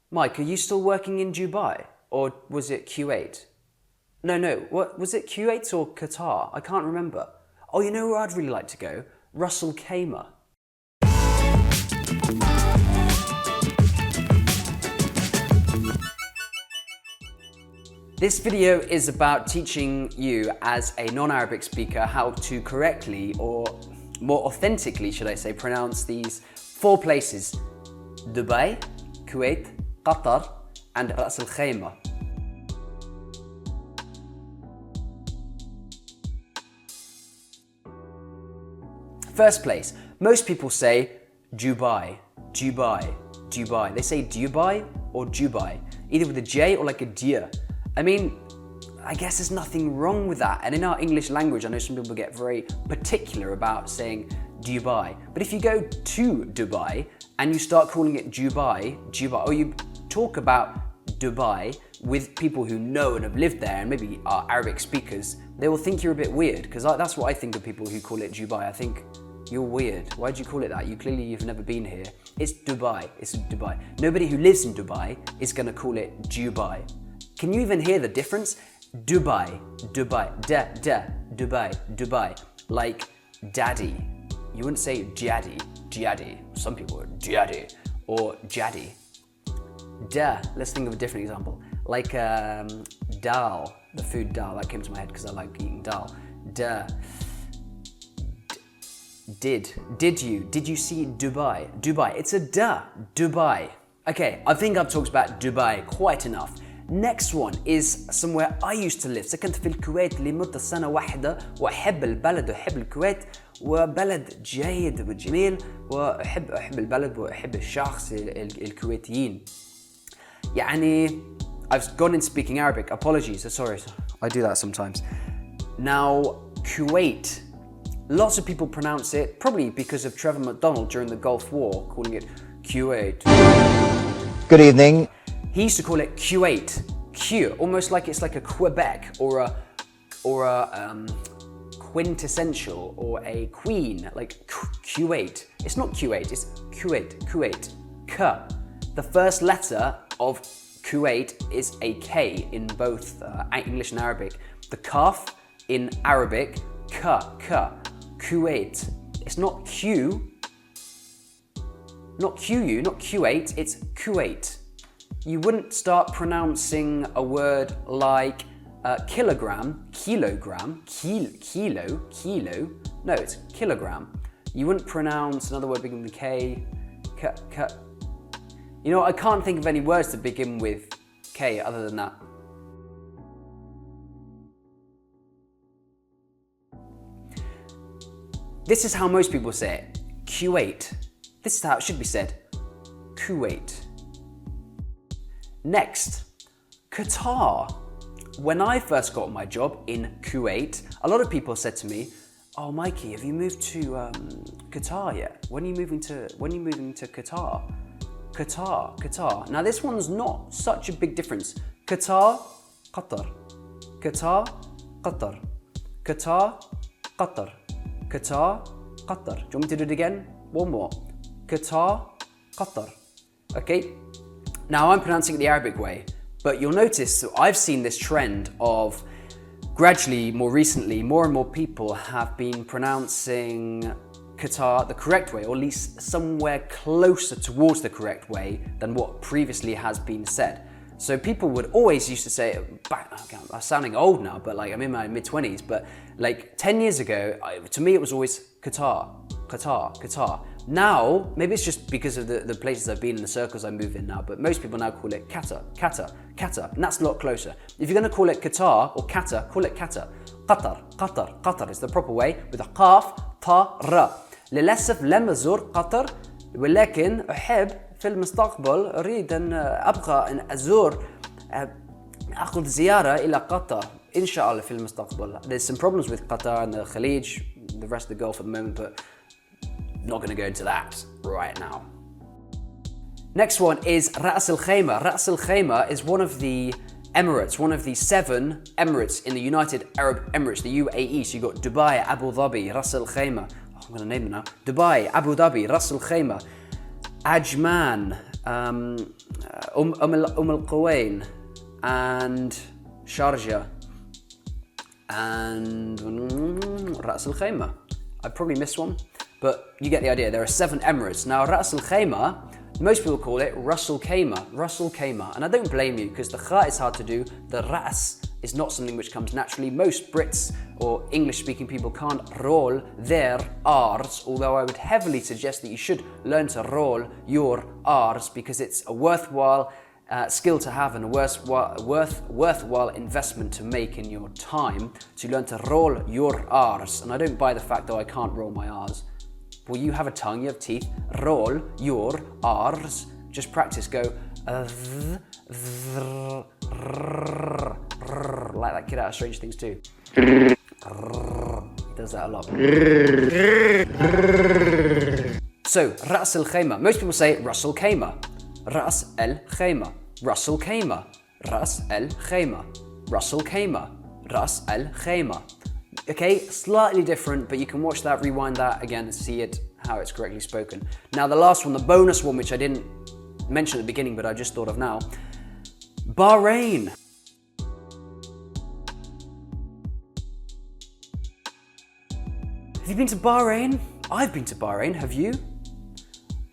Mike, are you still working in Dubai? Or was it Kuwait? No, what was it, Kuwait or Qatar? I can't remember. Oh, you know where I'd really like to go? al-Khaimah. This video is about teaching you as a non-Arabic speaker how to correctly, or more authentically should I say, pronounce these 4 places: Dubai, Kuwait, Qatar and al-Khaimah. First place, most people say Dubai, Dubai, Dubai. They say Dubai or Dubai, either with a J or like a dia. I mean, I guess there's nothing wrong with that. And in our English language, I know some people get very particular about saying Dubai. But if you go to Dubai and you start calling it Dubai, or you talk about Dubai with people who know and have lived there and maybe are Arabic speakers, they will think you're a bit weird, because that's what I think of people who call it Dubai. I think, you're weird. Why do you call it that? You've never been here. It's Dubai. It's Dubai. Nobody who lives in Dubai is going to call it Dubai. Can you even hear the difference? Dubai, Dubai, Dubai, Dubai. Like daddy. You wouldn't say jaddy. Some people are jaddy or jaddy. Let's think of a different example. Like dal, the food dal. That came to my head because I like eating dal. Did you see Dubai? Dubai, it's a Dubai. Okay, I think I've talked about Dubai quite enough. Next one is somewhere I used to live. سكنت في الكويت لمدة سنة واحدة وأحب البلد وأحب الكويت وبلد جيد وجميل وأحب البلد وأحب الشخص الكويتيين. يعني I've gone in speaking Arabic. Apologies, sorry. I do that sometimes. Now, Kuwait. Lots of people pronounce it, probably because of Trevor McDonald during the Gulf War, calling it Kuwait. Good evening. He used to call it Kuwait, Q, almost like it's like a Quebec or a quintessential or a queen, like Kuwait. It's not Kuwait, it's Kuwait. K. The first letter of Kuwait is a K in both English and Arabic. The kaf in Arabic, K. Kuwait. It's not Q, not Kuwait, it's Kuwait. You wouldn't start pronouncing a word like kilogram. No, it's kilogram. You wouldn't pronounce another word beginning with K. You know, I can't think of any words to begin with K other than that. This is how most people say it. Kuwait. This is how it should be said. Kuwait. Next, Qatar. When I first got my job in Kuwait, a lot of people said to me, "Oh, Mikey, have you moved to Qatar yet? When are you moving to Qatar?" Qatar. Now this one's not such a big difference. Qatar, Qatar. Qatar, Qatar. Qatar, Qatar. Qatar, Qatar. Do you want me to do it again? One more. Qatar, Qatar. Okay? Now I'm pronouncing it the Arabic way, but you'll notice that I've seen this trend of gradually, more recently, more and more people have been pronouncing Qatar the correct way, or at least somewhere closer towards the correct way than what previously has been said. So people would always used to say, I'm sounding old now, but like I'm in my mid-20s, but like 10 years ago, to me it was always Qatar. Now, maybe it's just because of the places I've been in, the circles I move in now, but most people now call it Qatar, and that's a lot closer. If you're going to call it Qatar or Qatar, call it Qatar. Qatar is the proper way with a qaf, ta, ra. للأسف لم أزور قطر، ولكن أحب في المستقبل أريد أن أبقى أن أزور أخذ زيارة إلى قطر إن شاء الله في المستقبل. There's some problems with Qatar and the Khalij, the rest of the Gulf at the moment, but not going to go into that right now. Next one is Ras al-Khaimah. Ras al-Khaimah is one of the Emirates, one of the 7 Emirates in the United Arab Emirates, the UAE. So you've got Dubai, Abu Dhabi, Ras al-Khaimah. I'm going to name them now. Dubai, Abu Dhabi, Ras al-Khaimah, Ajman, al-Quwain, and Sharjah, and Ras al-Khaimah. I probably missed one, but you get the idea. There are 7 Emirates. Now, Ras al-Khaimah, most people call it Ras al-Khaimah, and I don't blame you because the Kha is hard to do, the Ras is not something which comes naturally. Most Brits or English-speaking people can't roll their R's, although I would heavily suggest that you should learn to roll your R's because it's a worthwhile skill to have and a worthwhile investment to make in your time to learn to roll your R's. And I don't buy the fact that I can't roll my R's. Well, you have a tongue, you have teeth, roll your R's. Just practice, go like that kid out of Strange Things too. He does that a lot. So, Ras al-Khaimah. Most people say Ras al-Khaimah. Ras al-Khaimah. Ras al-Khaimah. Ras al-Khaimah. Ras al-Khaimah. Ras al-Khaimah. Okay, slightly different, but you can watch that, rewind that again and see it, how it's correctly spoken. Now the last one, the bonus one, which I didn't mention at the beginning, but I just thought of now. Bahrain. Have you been to Bahrain? I've been to Bahrain, have you?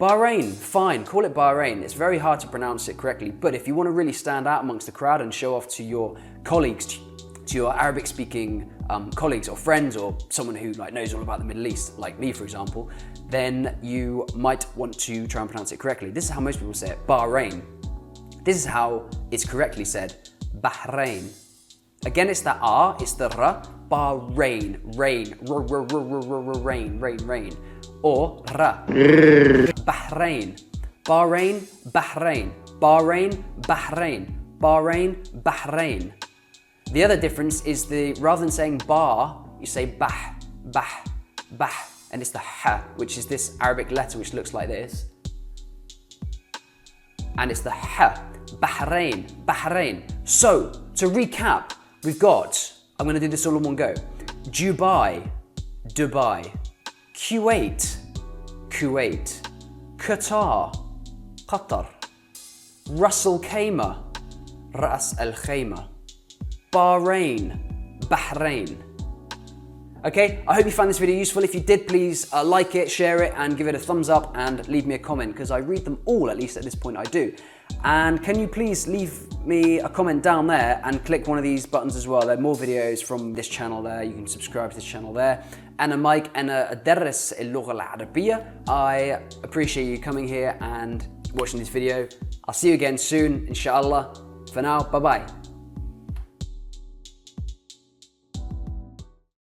Bahrain, fine, call it Bahrain. It's very hard to pronounce it correctly, but if you want to really stand out amongst the crowd and show off to your colleagues, to your Arabic-speaking colleagues or friends or someone who knows all about the Middle East, like me for example, then you might want to try and pronounce it correctly. This is how most people say it, Bahrain. This is how it's correctly said, Bahrain. Again, it's the R, it's the R, Bahrain, rain, rain, or Ra, Bahrain, Bahrain, Bahrain, Bahrain, Bahrain, Bahrain, Bahrain. The other difference is rather than saying Ba, you say Bah, Bah, Bah, and it's the Ha, which is this Arabic letter which looks like this. And it's the Ha, Bahrain, Bahrain. So, to recap, we've got, I'm going to do this all in one go. Dubai, Dubai. Kuwait, Kuwait. Qatar, Qatar. Ras al-Khaimah, Ras al-Khaimah. Bahrain, Bahrain. Okay, I hope you found this video useful. If you did, please like it, share it, and give it a thumbs up and leave me a comment because I read them all, at least at this point I do. And can you please leave me a comment down there and click one of these buttons as well. There are more videos from this channel there. You can subscribe to this channel there. أنا مايك أنا أدرس اللغة العربية. I appreciate you coming here and watching this video. I'll see you again soon, inshallah. For now, bye-bye.